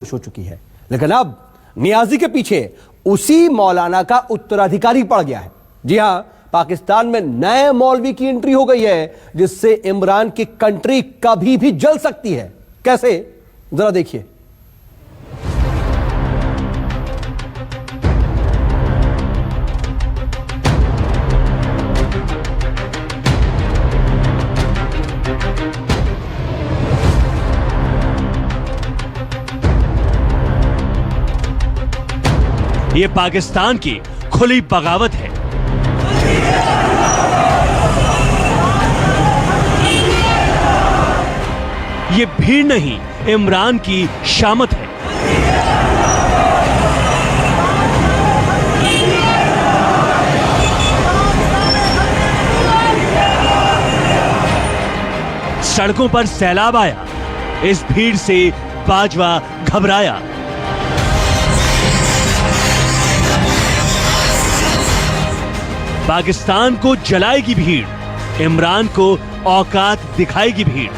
हो चुकी है, लेकिन अब नियाजी के पीछे उसी मौलाना का उत्तराधिकारी पड़ गया है। जी हां, पाकिस्तान में नए मौलवी की एंट्री हो गई है, जिससे इमरान की कंट्री कभी भी जल सकती है। कैसे, जरा देखिए। ये पाकिस्तान की खुली बगावत है। ये भीड़ नहीं, इमरान की शामत है। सड़कों पर सैलाब आया, इस भीड़ से बाजवा घबराया। पाकिस्तान को जलाएगी भीड़, इमरान को औकात दिखाएगी भीड़।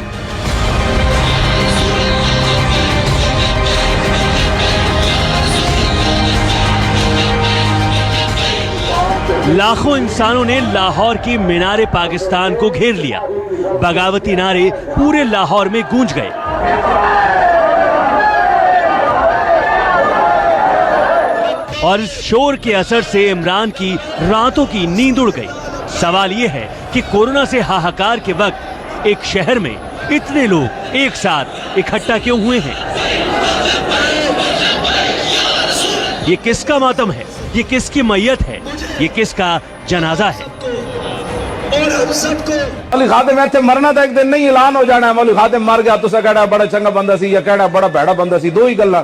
लाखों इंसानों ने लाहौर की मीनारे पाकिस्तान को घेर लिया। बगावती नारे पूरे लाहौर में गूंज गए। और इस शोर के असर से इमरान की रातों की नींद उड़ गई। सवाल यह है कि कोरोना से हाहाकार के वक्त एक शहर में इतने लोग एक साथ इकट्ठा क्यों हुए हैं? ये किसका मातम है? ये किसकी मैयत है? ये किसका जनाजा है? मौलवी खादिम इत्थे मरना तो एक दिन नहीं, ऐलान हो जाना है मौलवी खादिम मर गया, तुसा कहड़ा बड़ा चंगा बंदा सी या कहड़ा बड़ा भैड़ा बंदा सी, दो ही गल्लां।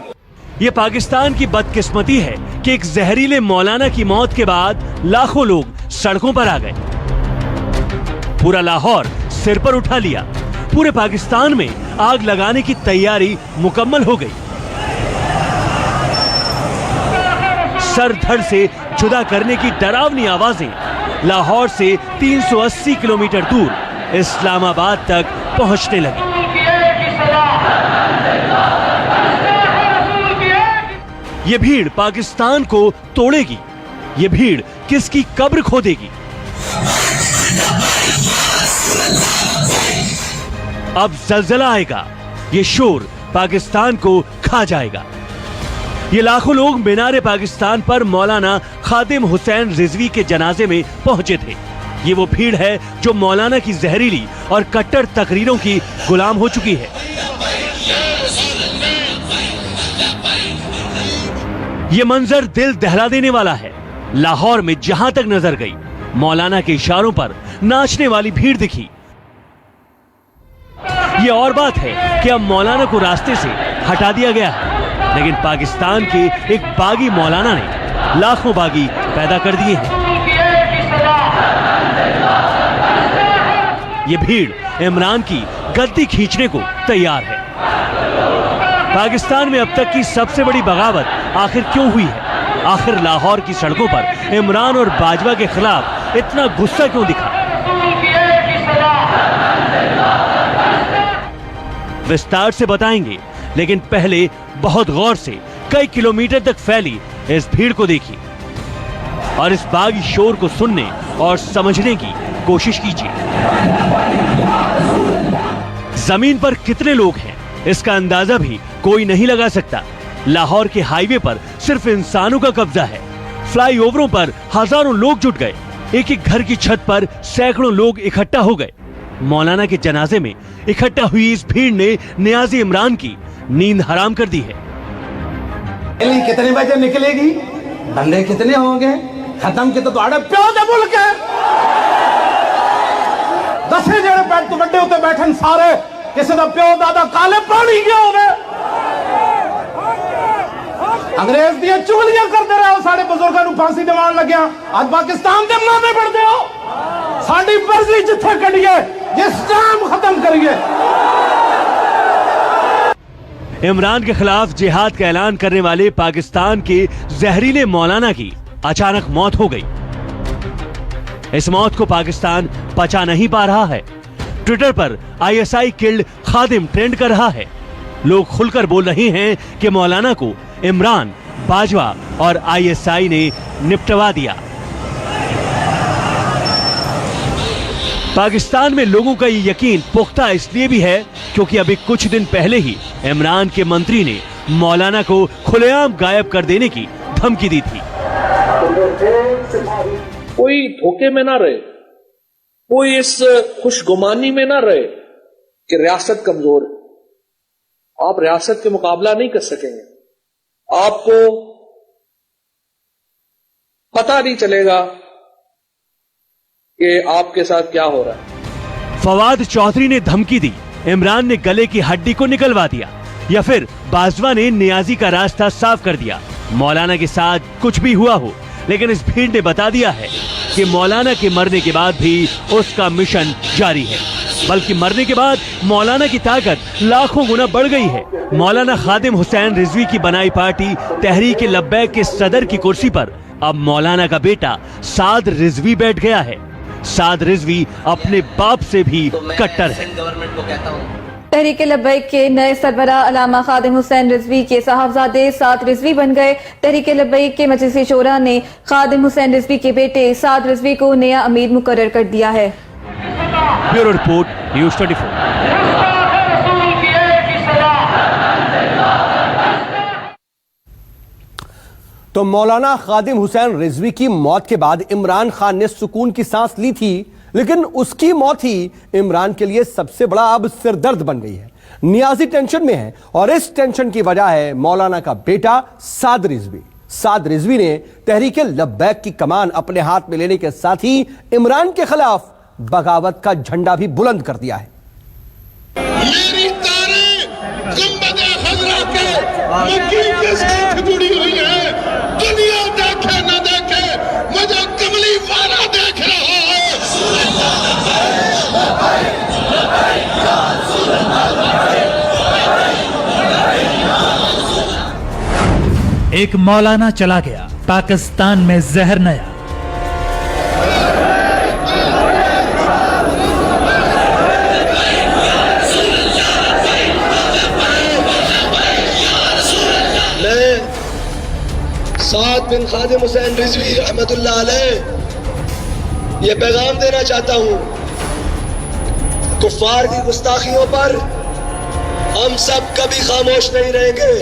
ये पाकिस्तान की बदकिस्मती है कि एक जहरीले मौलाना की मौत के बाद लाखों लोग सड़कों पर आ गए। पूरा लाहौर सिर पर उठा लिया। पूरे पाकिस्तान में आग लगाने की तैयारी मुकम्मल हो गई। सर धड़ से जुदा करने की डरावनी आवाजें लाहौर से 380 किलोमीटर दूर इस्लामाबाद तक पहुंचने लगी। ये भीड़ पाकिस्तान को तोड़ेगी। ये भीड़ किसकी कब्र खोदेगी? अब जलजला आएगा। ये शोर पाकिस्तान को खा जाएगा। ये लाखों लोग मीनारे पाकिस्तान पर मौलाना खादिम हुसैन रिजवी के जनाजे में पहुंचे थे। ये वो भीड़ है जो मौलाना की जहरीली और कट्टर तकरीरों की गुलाम हो चुकी है। ये मंजर दिल दहला देने वाला है। लाहौर में जहां तक नजर गई, मौलाना के इशारों पर नाचने वाली भीड़ दिखी। ये और बात है कि अब मौलाना को रास्ते से हटा दिया गया है, लेकिन पाकिस्तान के एक बागी मौलाना ने लाखों बागी पैदा कर दिए हैं। ये भीड़ इमरान की गद्दी खींचने को तैयार है। पाकिस्तान में अब तक की सबसे बड़ी बगावत आखिर क्यों हुई है? आखिर लाहौर की सड़कों पर इमरान और बाजवा के खिलाफ इतना गुस्सा क्यों दिखा? विस्तार से बताएंगे, लेकिन पहले बहुत गौर से कई किलोमीटर तक फैली इस भीड़ को देखिए और इस बागी शोर को सुनने और समझने की कोशिश कीजिए। जमीन पर कितने लोग हैं, इसका अंदाजा भी कोई नहीं लगा सकता। लाहौर के हाईवे पर सिर्फ इंसानों का कब्जा है। फ्लाईओवरों पर हजारों लोग जुट गए। एक एक घर की छत पर सैकड़ों लोग इकट्ठा हो गए। मौलाना के जनाजे में इकट्ठा हुई इस भीड़ ने नियाजी इमरान की नींद हराम कर दी है। कितने बजे निकलेगी? बंदे कितने होंगे? खत्म के तो प्यो दे मुल्क है। 10 जने बैठ तो बड़े होते बैठन सारे, किसी का प्यो दादा काले पानी गया होवे। अंग्रेज दिया चुगलियां करते रहे, साढ़े बुजुर्गों को फांसी दिवान लग्या। आज पाकिस्तान के नामे पढ़ते हो। साड़ी मर्जी जिथे करिए, जिस टाइम खत्म करिए। इमरान के खिलाफ जिहाद का ऐलान करने वाले पाकिस्तान के जहरीले मौलाना की अचानक मौत हो गई। इस मौत को पाकिस्तान पचा नहीं पा रहा है। ट्विटर पर आईएसआई किल्ड खादिम ट्रेंड कर रहा है। लोग खुलकर बोल रहे हैं कि मौलाना को इमरान, बाजवा और आईएसआई ने निपटवा दिया। पाकिस्तान में लोगों का ये यकीन पुख्ता इसलिए भी है क्योंकि अभी कुछ दिन पहले ही इमरान के मंत्री ने मौलाना को खुलेआम गायब कर देने की धमकी दी थी। कोई धोखे में ना रहे, कोई इस खुशगुमानी में ना रहे कि रियासत कमजोर है। आप रियासत के मुकाबला नहीं कर सकेंगे, आपको पता नहीं चलेगा कि आपके साथ क्या हो रहा है। फवाद चौधरी ने धमकी दी, इमरान ने गले की हड्डी को निकलवा दिया, या फिर बाजवा ने नियाजी का रास्ता साफ कर दिया। मौलाना के साथ कुछ भी हुआ हो, लेकिन इस भीड़ ने बता दिया है कि मौलाना के मरने के बाद भी उसका मिशन जारी है, बल्कि मरने के बाद मौलाना की ताकत लाखों गुना बढ़ गई है। मौलाना खादिम हुसैन रिजवी की बनाई पार्टी तहरीक लब्बैक के सदर की कुर्सी पर अब मौलाना का बेटा साद रिजवी बैठ गया है। साद रिजवी अपने बाप से भी कट्टर है। तहरीक लब्बैक के नए सरबराह अल्लामा खादिम हुसैन रिजवी के साहबजादे साद रिजवी बन गए। तहरीक लब्बैक के मजलिस शोरा ने खादिम हुसैन रिजवी के बेटे साद रिजवी को नया अमीर मुकर्रर कर दिया है। Bureau report, news 24। तो मौलाना खादिम हुसैन रिजवी की मौत के बाद इमरान खान ने सुकून की सांस ली थी, लेकिन उसकी मौत ही इमरान के लिए सबसे बड़ा अब सिरदर्द बन गई है। नियाजी टेंशन में है और इस टेंशन की वजह है मौलाना का बेटा साद रिजवी। साद रिजवी ने तहरीक लब्बैक की कमान अपने हाथ में लेने के साथ ही इमरान के खिलाफ बगावत का झंडा भी बुलंद कर दिया है। मेरी तारीख गुंबद खजरा के मकीन के साथ जुड़ी हुई है। दुनिया देखे न देखे, मुझे कमली वाला देख रहा है। एक मौलाना चला गया, पाकिस्तान में जहर नया। साद बिन खादिम हुसैन रिजवी रहमतुल्लाह अलैह ये पैगाम देना चाहता हूं, कुफ्फार की गुस्ताखियों पर हम सब कभी खामोश नहीं रहेंगे।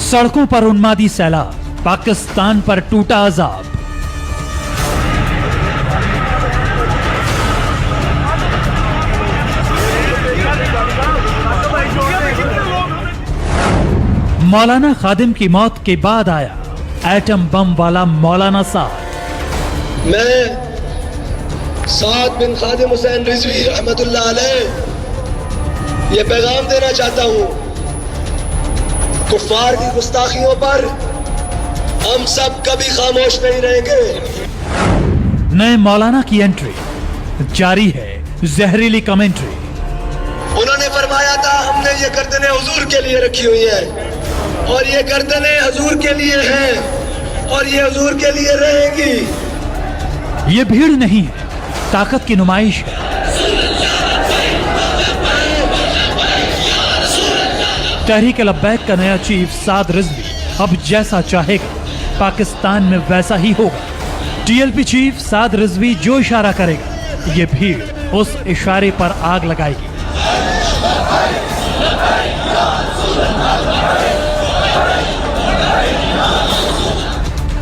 सड़कों पर उन्मादी सैलाब, पाकिस्तान पर टूटा अजाब। मौलाना खादिम की मौत के बाद आया एटम बम वाला मौलाना साद। मैं साद बिन खादिम हुसैन रिजवी रहमतुल्लाह अलैह ये पैगाम देना चाहता हूं, कुफ्फार की गुस्ताखियों पर हम सब कभी खामोश नहीं रहेंगे। नए मौलाना की एंट्री, जारी है जहरीली कमेंट्री। उन्होंने फरमाया था हमने ये गर्दनें हुजूर के लिए रखी हुई है और ये गर्दनें हुजूर के लिए हैं और ये हुजूर के लिए रहेगी। ये भीड़ नहीं है, ताकत की नुमाइश है। तहरीक लब्बैक का नया चीफ साद रिजवी अब जैसा चाहेगा पाकिस्तान में वैसा ही होगा। टीएलपी चीफ साद रिजवी जो इशारा करेगा, ये भीड़ उस इशारे पर आग लगाएगी।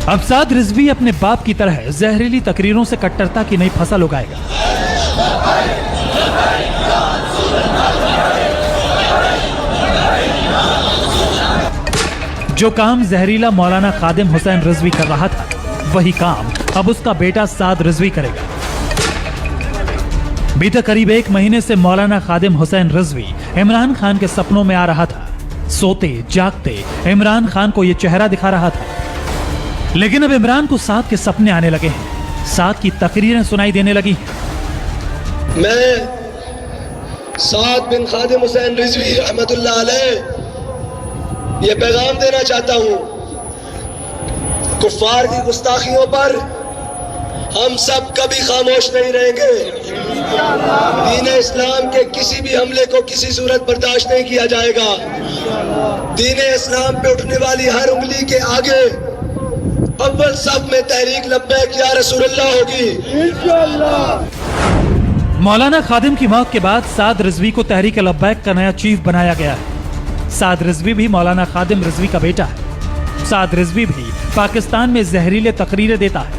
अब साद रिजवी अपने बाप की तरह जहरीली तकरीरों से कट्टरता की नई फसल उगाएगा। जो काम जहरीला मौलाना खादिम हुसैन रिजवी कर रहा था, वही काम अब उसका बेटा साद रिजवी करेगा। बीते करीब 1 महीने से मौलाना खादिम हुसैन रिजवी इमरान खान के सपनों में आ रहा था। सोते जागते इमरान खान को यह चेहरा दिखा रहा था, लेकिन अब इमरान को साद के सपने आने लगे हैं, साद की तकरीरें सुनाई देने लगी। मैं साद बिन खादिम हुसैन रिजवी रहमतुल्लाह अलैह ये पैगाम देना चाहता हूं, कुफ्फार की गुस्ताखियों पर हम सब कभी खामोश नहीं रहेंगे। दीन इस्लाम के किसी भी हमले को किसी सूरत बर्दाश्त नहीं किया जाएगा। दीन इस्लाम पे उठने वाली हर उंगली के आगे अव्वल सफ में तहरीक लब्बैक या रसूलुल्लाह होगी इंशाअल्लाह। मौलाना खादिम की मौत के बाद साद रिजवी को तहरीक लब्बैक का नया चीफ बनाया गया है। साद रिजवी भी मौलाना खादिम रिजवी का बेटा है। साद रिजवी भी पाकिस्तान में जहरीले तकरीरें देता है।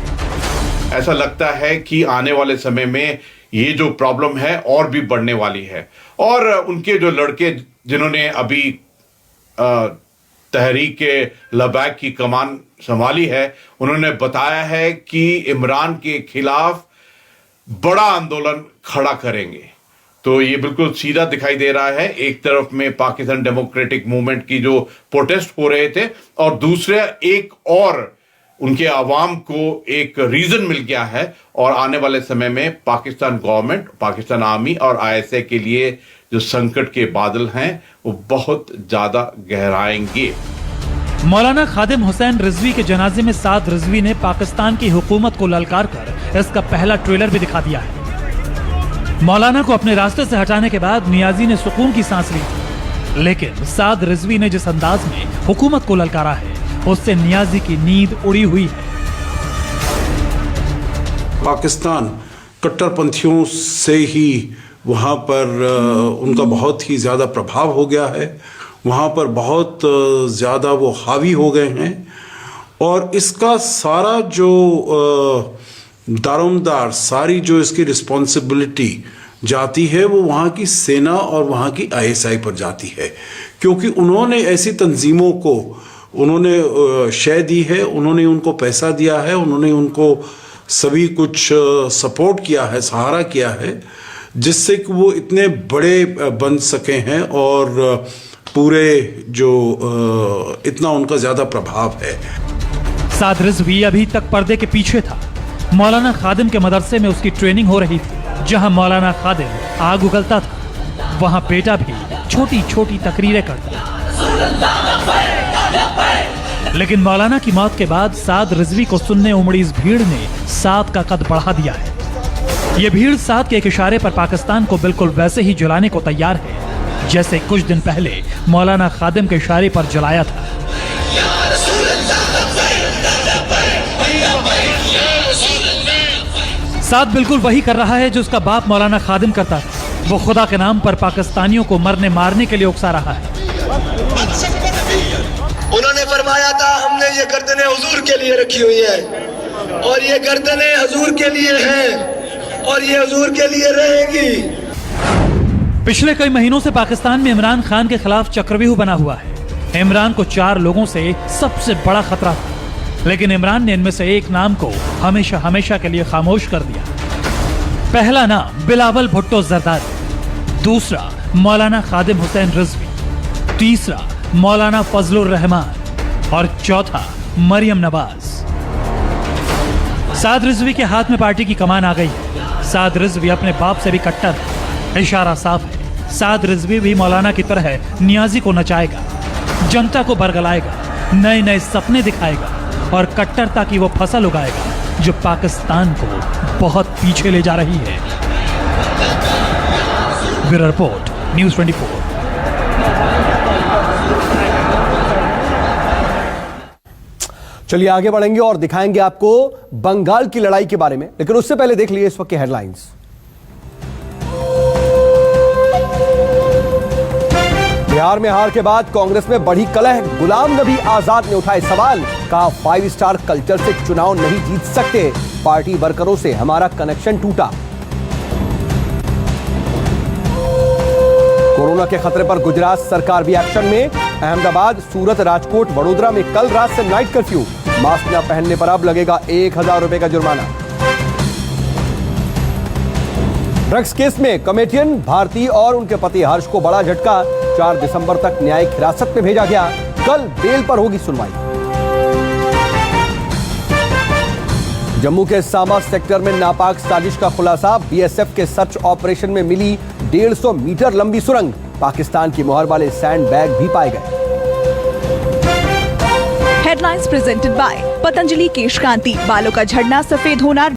ऐसा लगता है कि आने वाले समय में ये जो प्रॉब्लम है और भी बढ़ने वाली है। और उनके जो लड़के जिन्होंने अभी तहरीक लब्बैक की कमान संभाली है, उन्होंने बताया है कि इमरान के खिलाफ बड़ा आंदोलन खड़ा करेंगे। तो ये बिल्कुल सीधा दिखाई दे रहा है। एक तरफ में पाकिस्तान डेमोक्रेटिक मूवमेंट की जो प्रोटेस्ट हो रहे थे और दूसरे एक और उनके अवाम को एक रीजन मिल गया है और आने वाले समय में पाकिस्तान गवर्नमेंट, पाकिस्तान आर्मी और आईएसआई के लिए जो संकट के बादल हैं वो बहुत ज्यादा गहराएंगे। मौलाना खादिम हुसैन रिजवी के जनाजे में साद रिजवी ने पाकिस्तान की हुकूमत को ललकार कर इसका पहला ट्रेलर भी दिखा दिया है। मौलाना को अपने रास्ते से हटाने के बाद नियाजी ने सुकून की सांस ली थी, लेकिन साद रिजवी ने जिस अंदाज में हुकूमत को ललकारा है उससे नियाजी की नींद उड़ी हुई है। पाकिस्तान कट्टरपंथियों से ही वहाँ पर उनका बहुत ही ज़्यादा प्रभाव हो गया है। वहाँ पर बहुत ज़्यादा वो हावी हो गए हैं और इसका सारा जो दारोमदार, सारी जो इसकी रिस्पॉन्सिबिलिटी जाती है वो वहाँ की सेना और वहाँ की आईएसआई पर जाती है, क्योंकि उन्होंने ऐसी तंजीमों को उन्होंने शय दी है, उन्होंने उनको पैसा दिया है, उन्होंने उनको सभी कुछ सपोर्ट किया है, सहारा किया है, जिससे कि वो इतने बड़े बन सके हैं और पूरे जो इतना उनका ज़्यादा प्रभाव है। साद रिजवी अभी तक पर्दे के पीछे था। मौलाना खादिम के मदरसे में उसकी ट्रेनिंग हो रही थी। जहां मौलाना खादिम आग उगलता था, वहां बेटा भी छोटी छोटी तकरीरें करता। लेकिन मौलाना की मौत के बाद साद रिजवी को सुनने उमड़ी इस भीड़ ने साद का कद बढ़ा दिया है। ये भीड़ साद के एक इशारे पर पाकिस्तान को बिल्कुल वैसे ही जलाने को तैयार है जैसे कुछ दिन पहले मौलाना खादिम के इशारे पर जलाया था। साद बिल्कुल वही कर रहा है जो उसका बाप मौलाना खादिम करता था। वो खुदा के नाम पर पाकिस्तानियों को मरने मारने के लिए उकसा रहा है। उन्होंने फरमाया था हमने ये गर्दनें हुजूर के लिए रखी हुई है और ये गर्दनें हुजूर के लिए हैं और ये हुजूर के लिए रहेंगी। पिछले कई महीनों से पाकिस्तान में इमरान खान के खिलाफ चक्रव्यूह बना हुआ है। इमरान को 4 लोगों से सबसे बड़ा खतरा था, लेकिन इमरान ने इनमें से एक नाम को हमेशा हमेशा के लिए खामोश कर दिया। पहला नाम बिलावल भुट्टो जरदारी, दूसरा मौलाना खादिम हुसैन रिजवी, तीसरा मौलाना फजलुर रहमान और चौथा मरियम नवाज। साद रिजवी के हाथ में पार्टी की कमान आ गई है। साद रिजवी अपने बाप से भी कट्टर है। इशारा साफ है, साद रिजवी भी मौलाना की तरह नियाजी को नचाएगा, जनता को बरगलाएगा, नए नए सपने दिखाएगा और कट्टरता की वो फसल उगाएगा जो पाकिस्तान को बहुत पीछे ले जा रही है। Bureau report, news 24। चलिए आगे बढ़ेंगे और दिखाएंगे आपको बंगाल की लड़ाई के बारे में, लेकिन उससे पहले देख लीजिए इस वक्त की हेडलाइंस। बिहार में हार के बाद कांग्रेस में बढ़ी कलह। गुलाम नबी आजाद ने उठाए सवाल, कहा 5 स्टार कल्चर से चुनाव नहीं जीत सकते, पार्टी वर्करों से हमारा कनेक्शन टूटा। कोरोना के खतरे पर गुजरात सरकार भी एक्शन में। अहमदाबाद, सूरत, राजकोट, वडोदरा में कल रात से नाइट कर्फ्यू। मास्क न पहनने पर अब लगेगा 1000 रुपए का जुर्माना। ड्रग्स केस में कॉमेडियन भारती और उनके पति हर्ष को बड़ा झटका। 4 दिसंबर तक न्यायिक हिरासत में भेजा गया, कल बेल पर होगी सुनवाई। जम्मू के सामा सेक्टर में नापाक साजिश का खुलासा। बीएसएफ के सर्च ऑपरेशन में मिली 150 मीटर लंबी सुरंग। पाकिस्तान की मोहर वाले सैंड बैग भी पाए गए। हेडलाइंस प्रेजेंटेड बाय पतंजलि केश कांति। बालों का झड़ना, सफेद होना,